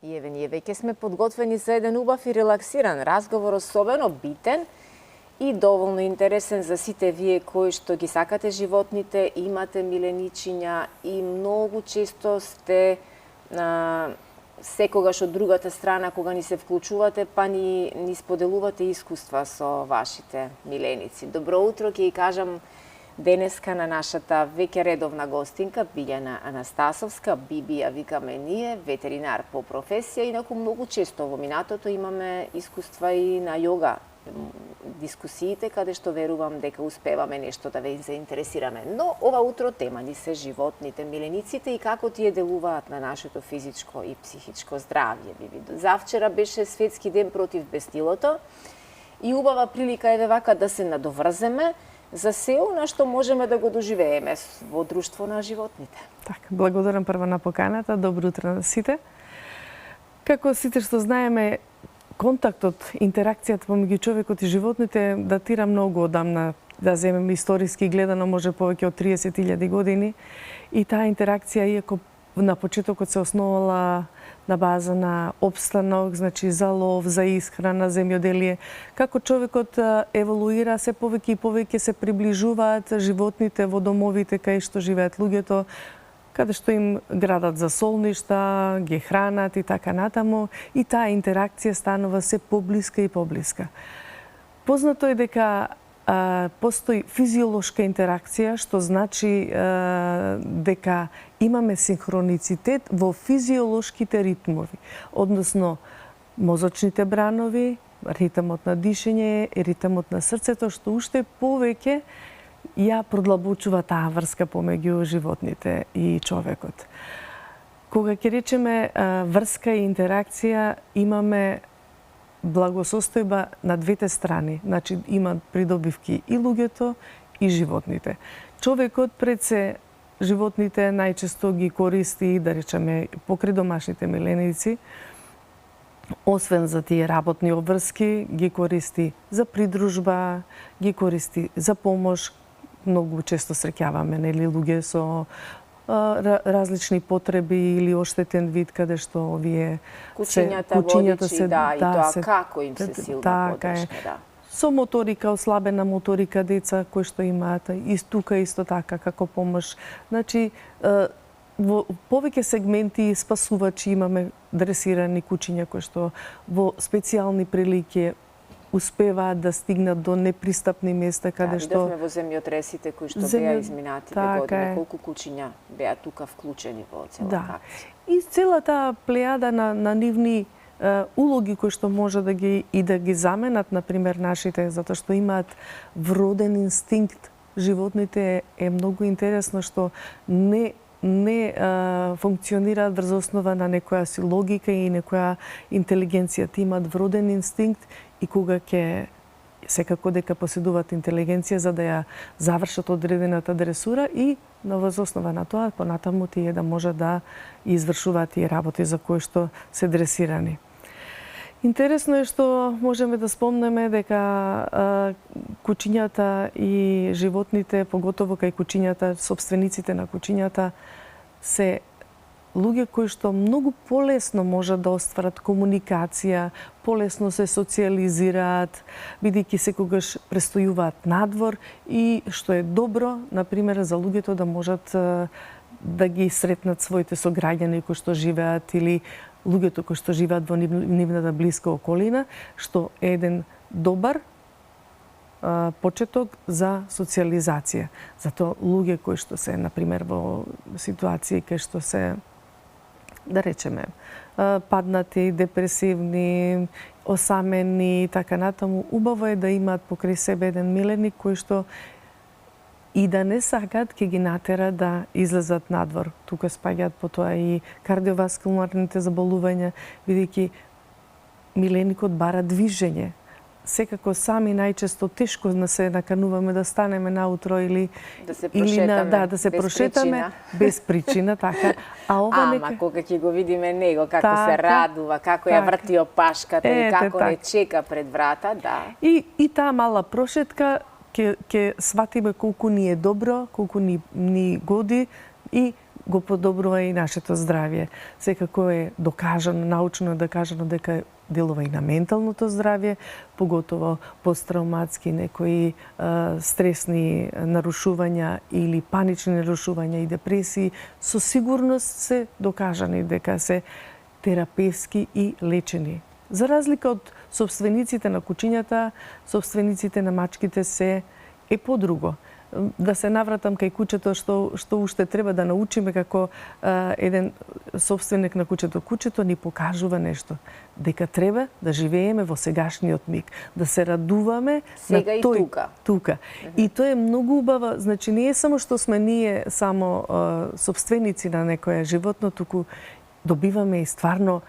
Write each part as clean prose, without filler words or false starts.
И еве ние веќе сме подготвени за еден убав и релаксиран разговор, особено битен и доволно интересен за сите вие кои што ги сакате животните, имате миленичиња и многу често сте секогаш од другата страна кога ни се вклучувате, па ни споделувате искуства со вашите миленици. Добро утро, ќе ја кажам денеска на нашата веќе редовна гостинка, Билјана Анастасовска, Биби ја викаме ние, ветеринар по професија, инаку многу често во минатото имаме искуства и на јога дискусиите, каде што верувам дека успеваме нешто да ве заинтересираме. Но ова утро тема ни се животните, милениците и како тие делуваат на нашето физичко и психичко здравје. Биби, завчера беше светски ден против бестилото и убава прилика еве вака да се надоврземе за се она што можеме да го доживееме во друштво на животните. Така, благодарам прво на поканата, добро утро на сите. Како сите што знаеме, контактот, интеракцијата помеѓу човекот и животните датира многу одамна. Да земеме историски гледано, може повеќе од 30.000 години. И таа интеракција, иако на почетокот се основала на база на обстанок, значи за лов, за исхрана, земјоделие, како човекот еволуира, се повеќе и повеќе се приближуваат животните во домовите кај што живеат луѓето, каде што им градат за солништа, ги хранат и така натаму, и таа интеракција станува се поблиска и поблиска. Познато е дека постои физиолошка интеракција, што значи дека имаме синхроницитет во физиолошките ритмови, односно мозочните бранови, ритмот на дишење и ритмот на срцето, што уште повеќе ја продлабочува таа врска помеѓу животните и човекот. Кога ќе речеме врска и интеракција, имаме благосостојба на двете страни, значи имаат придобивки и луѓето и животните. Човекот пред се животните најчесто ги користи, да речеме, покрај домашните миленици, освен за тие работни обврски, ги користи за придружба, ги користи за помош. Многу често среќаваме нели луѓе со различни потреби или оштетен вид каде што овие кучињата се да, и тоа како им се силна подршка, да. Со моторика, ослабена моторика деца кои што имаат и тука исто така како помош. Значи во повеќе сегменти спасувачи имаме дресирани кучиња кои што во специјални прилики успеваат да стигнат до непристапни места каде што видовме во земјотресите кои што беа изминатите години, колку кучиња беа тука вклучени во целата акција. И целата плејада на нивни улоги кои што може да ги заменат, например, нашите, затоа што имаат вроден инстинкт. Животните е многу интересно што не функционираат врз основа на некоја си логика и некоја интелигенција. Ти имаат вроден инстинкт и кога ќе секако дека поседуваат интелигенција за да ја завршат одредената дресура и воз основа на тоа понатаму тие да можат да извршуваат тие работи за кои што се дресирани. Интересно е што можеме да спомнеме дека кучињата и животните, поготово кај кучињата, собствениците на кучињата се луѓе кои што многу полесно можат да остварат комуникација, полесно се социјализираат, бидејќи секогаш престојуваат надвор и што е добро, например, за луѓето да можат да ги сретнат своите сограѓани кои што живеат или луѓето кои што живеат во нивната блиска околина, што е еден добар почеток за социјализација. Затоа луѓе кои што се, например, во ситуации кај што се, да речеме, паднати, депресивни, осамени и така натаму, убаво е да имаат покрај себе еден миленик кој што и да не сакат ќе ги натера да излезат надвор. Тука спаѓаат потоа и кардиоваскуларните заболувања, бидејќи миленикот бара движење. Секако сами најчесто тешко се накануваме да станеме наутро или да се прошетаме, да се прошетаме без причина, така. Ама кога ќе го видиме него како така, се радува, како ја врти опашката и како не чека пред врата, да. И таа мала прошетка ќе сватиме колку ни е добро, колку ни годи и го подобрува и нашето здравје. Секако е докажано, научно е докажано дека делува и на менталното здравје, поготово посттравматски некои стресни нарушувања или панични нарушувања и депресии, со сигурност се докажани дека се терапевски и лечени. За разлика од собствениците на кучињата, собствениците на мачките се е подруго. Да се навратам кај кучето што уште треба да научиме како еден собственик на кучето. Кучето ни покажува нешто, дека треба да живееме во сегашниот миг, да се радуваме сега на тој тука. И тоа е многу убаво, значи не е само што сме ние само собственици на некое животно, туку добиваме и стварно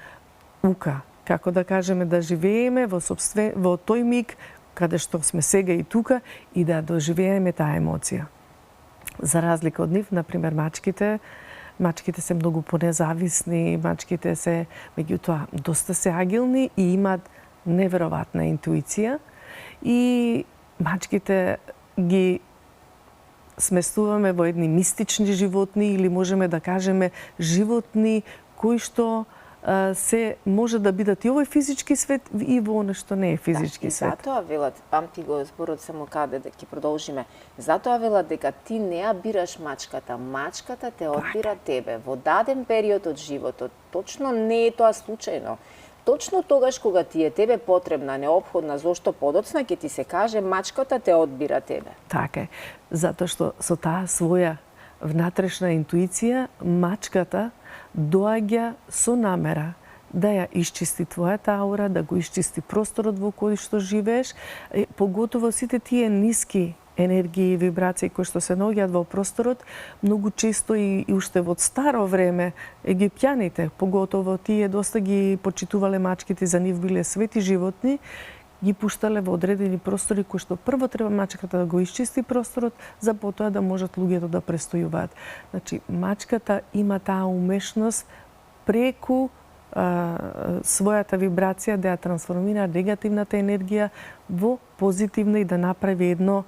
ука, како да кажеме, да живееме во тој миг каде што сме сега и тука и да доживееме таа емоција. За разлика од нив, например, мачките се многу понезависни, мачките се, меѓутоа, доста се агилни и имаат неверојатна интуиција и мачките ги сместуваме во едни мистични животни или можеме да кажеме животни кои што се може да бидат и овој физички свет и во нешто не е физички свет. Затоа велат, памти го зборот само каде да ќе продолжиме. Затоа велат дека ти не ја бираш мачката, мачката те одбира тебе. Во даден период од животот, точно не е тоа случајно. Точно тогаш кога ти е тебе потребна, неопходна, зошто подоцна ќе ти се каже мачката те одбира тебе. Така е. Затоа што со таа своја внатрешна интуиција, мачката доаѓа со намера да ја исчисти твојата аура, да го исчисти просторот во кој што живееш, поготово сите тие ниски енергии и вибрации кои што се наоѓаат во просторот, многу често и уште во старо време египтјаните, поготово тие доста ги почитувале мачките, за нив биле свети животни, ги пуштале во одредени простори кои што прво треба мачката да го исчисти просторот, за потоа да можат луѓето да престојуваат. Значи, мачката има таа умешност преку својата вибрација да ја трансформира негативната енергија во позитивна и да направи едно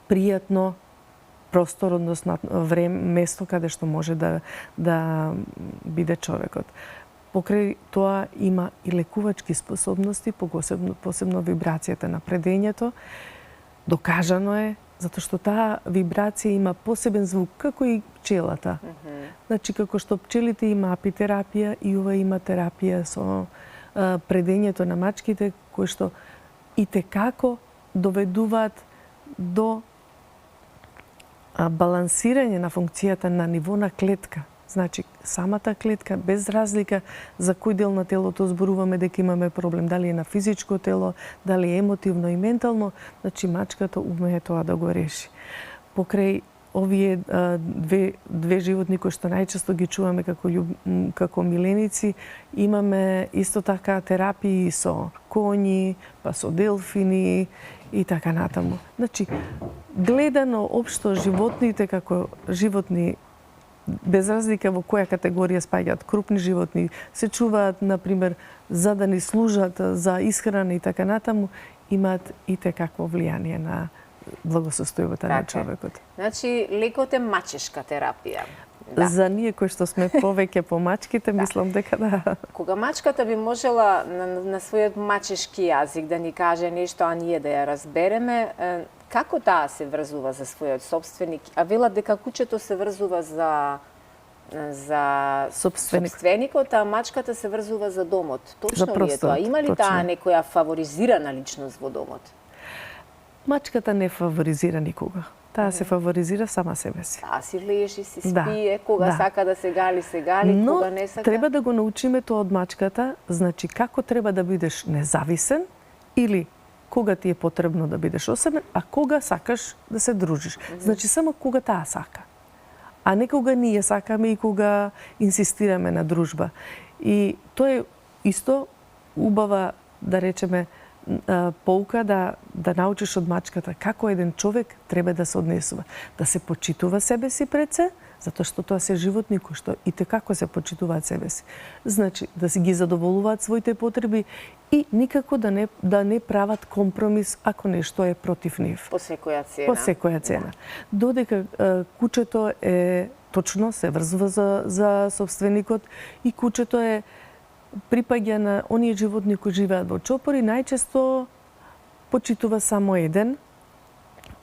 пријатно простор, односно место каде што може да биде човекот. Покрај тоа има и лекувачки способности, посебно вибрацијата на предењето. Докажано е, затоа што таа вибрација има посебен звук, како и пчелата. Значи, како што пчелите има апитерапија, и ова има терапија со предењето на мачките, кои што и текако доведуваат до балансирање на функцијата на ниво на клетка. Значи, самата клетка, без разлика за кој дел на телото зборуваме дека имаме проблем, дали е на физичко тело, дали е емотивно и ментално, значи мачката умее тоа да го реши. Покрај овие две животни кои што најчесто ги чуваме како миленици, имаме исто така терапии со коњи, па со делфини и така натаму. Значи, гледано општо животните како животни, без разлика во која категорија спаѓаат, крупни животни, се чуваат, например, за да ни служат за исхрана и така натаму, имаат и какво влијание на благосостојбата на човекот. Значи, лекот е мачешка терапија. Да. За ние кои што сме повеќе по мачките, мислам дека да. Кога мачката би можела на својот мачешки јазик да ни каже нешто, а ние да ја разбереме, како таа се врзува за својот собственик? А велат дека кучето се врзува за собственикот, а мачката се врзува за домот. Точно ли е тоа? Има ли таа некоја фаворизирана личност во домот? Мачката не фаворизира никога. Таа се фаворизира сама себе си. Таа си лежи, си спие, кога сака да се гали, кога не сака. Но треба да го научиме тоа од мачката, значи како треба да бидеш независен или кога ти е потребно да бидеш осебен, а кога сакаш да се дружиш. Значи само кога таа сака. А не кога ние сакаме и кога инсистираме на дружба. И тоа е исто убава, да речеме, поука да научиш од мачката како еден човек треба да се однесува. Да се почитува себе си пред се, затоа што тоа се животни кои што и како се почитуваат себе си. Значи, да си ги задоволуваат своите потреби и никако да не прават компромис ако нешто е против нив. По секоја цена. По секоја цена. Да. Додека кучето е точно се врзува за собственикот и кучето припаѓа на оние животни кои живеат во чопори, најчесто почитува само еден,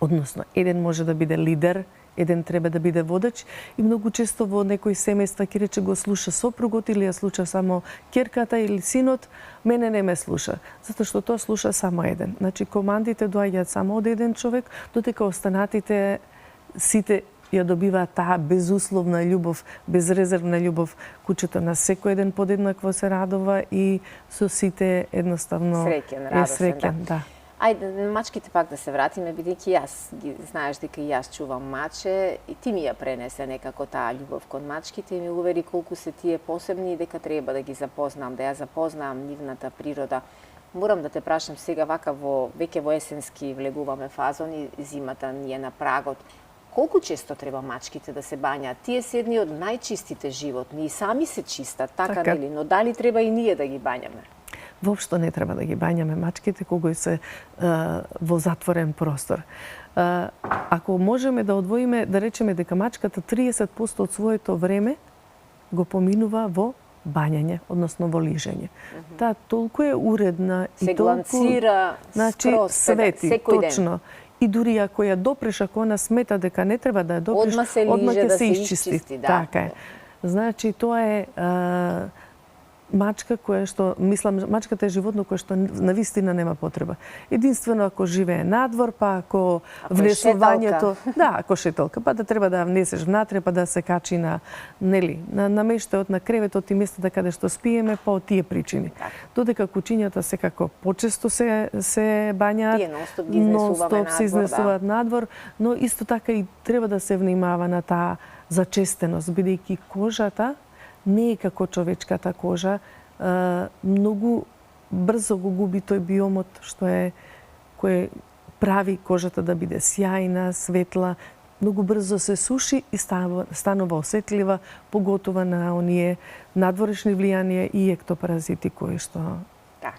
односно еден може да биде лидер, еден треба да биде водач и многу често во некои семејства ќе рече го слуша сопругот или ја слуша само ќерката или синот, мене не ме слуша, затоа што тоа слуша само еден. Значи командите доаѓаат само од еден човек, додека останатите сите ја добиваат таа безусловна љубов, безрезервна љубов. Кучето на секој еден подеднакво се радува и со сите едноставно среќен, да. Ајде, мачките пак да се вратиме, бидејќи јас знаеш дека и јас чувам маче и ти ми ја пренесе некако таа љубов кон мачките и ми увери колку се тие посебни и дека треба да ги запознам, да ја запознам нивната природа. Морам да те прашам сега вака веќе во есенски влегуваме фазон и зимата ни е на прагот. Колку често треба мачките да се бањаат? Тие се едни од најчистите животни и сами се чистат, така нели? Но дали треба и ние да ги бањаме? Воопшто не треба да ги бањаме мачките кога се во затворен простор. Ако можеме да одвоиме, да речеме дека мачката 30% од своето време го поминува во бањање, односно во лижење. Таа толку е уредна и се гланцира, скроз, свети, точно. И дури ако ја допреш, ако она смета дека не треба да ја допреш, одма ќе се исчисти. Така е. Значи, тоа е мачка која што, мислам, мачката е животно кое што навистина нема потреба. Единствено ако живее надвор, па ако внесувањето, ако шеталка, па да треба да ја внесеш внатре, па да се качи на намештајот на креветот и местата каде што спиеме, па од тие причини. Додека кучињата секако почесто се бањаат, нон-стоп се изнесуваат надвор, но исто така и треба да се внимава на таа зачестеност, бидејќи кожата не е како човечката кожа, многу брзо го губи тој биомот што кој прави кожата да биде сјајна, светла, многу брзо се суши и станува осетлива, поготова на оние надворешни влијанија и ектопаразити кои што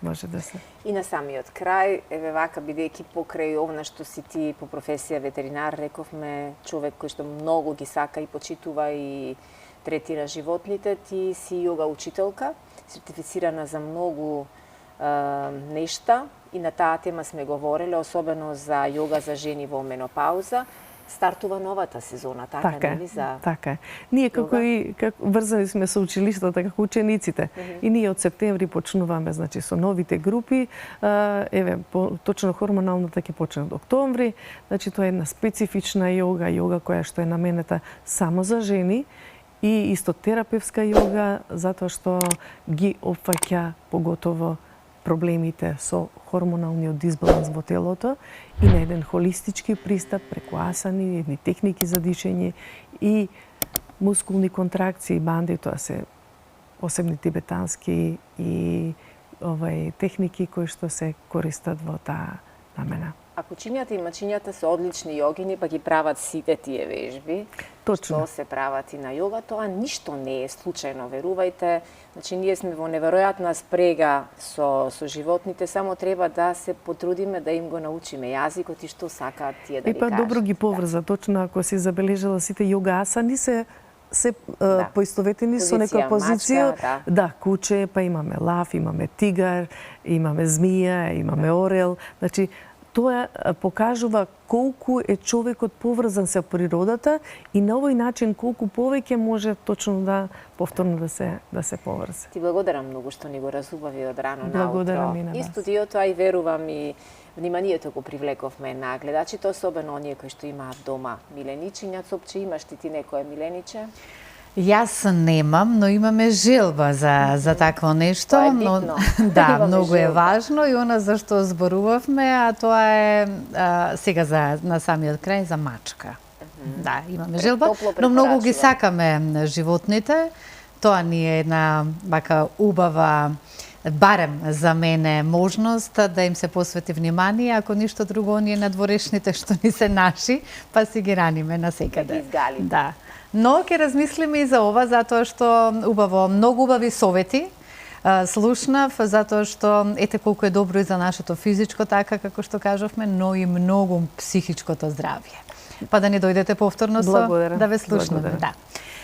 може да се. И на самиот крај, еве вака, бидејќи покрај овна што си ти по професија ветеринар, рековме човек кој што многу ги сака и почитува и третира животните, ти си јога учителка, сертифицирана за многу нешта и на таа тема сме говореле, особено за јога за жени во менопауза. Стартува новата сезона, така нели за Така е. Ние како врзани сме со училиштата како учениците и ние од септември почнуваме, значи со новите групи, еве точно хормоналната ќе почне од октомври, значи тоа е една специфична јога која што е наменета само за жени и исто терапевска јога, затоа што ги опфаќа поготово проблемите со хормоналниот дисбаланс во телото и на еден холистички пристап преку асани, едни техники за дишење и мускулни контракции, банди, тоа се посебни тибетански и техники кои што се користат во таа намена. А кучињата и мачињата се одлични јогини, па ги прават сите тие вежби. Точно. Што се прават и на јога, тоа ништо не е случајно, верувајте. Значи, ние сме во неверојатна спрега со животните, само треба да се потрудиме да им го научиме јазикот и што сакаат тие да ни кажат. Добро ги поврза, точно ако си забележала сите јога асани се поистоветени со некоја позиција. Мачка, куче, па имаме лав, имаме тигар, имаме змија, имаме орел. Значи, тоа покажува колку е човекот поврзан со природата и на овој начин колку повеќе може точно повторно да се поврзе. Ти благодарам многу што ни го разубави од рано наутро. Благодарам и на вас. И студиото, а и верувам и вниманието го привлековме на гледачите, особено оние кои што имаат дома миленичиња. Цопче, имаш ти некое милениче? Јас немам, но имаме желба за такво нешто. Тоа е битно. Да, многу е важно и она за што зборувавме, а тоа е сега на самиот крај за мачка. Да, имаме желба, но многу ги сакаме животните. Тоа ни е една вака убава, барем за мене, можност да им се посвети внимание, ако ништо друго, оние надворешните што ни се наши, па си ги раниме насекаде. Да. Но ќе размислиме и за ова, затоа што многу убави совети слушнав, затоа што ете колку е добро и за нашето физичко, така како што кажавме, но и многу психичкото здравје. Па да ни дојдете повторно Благодарам. да ве слушнеме. Благодарам. Да.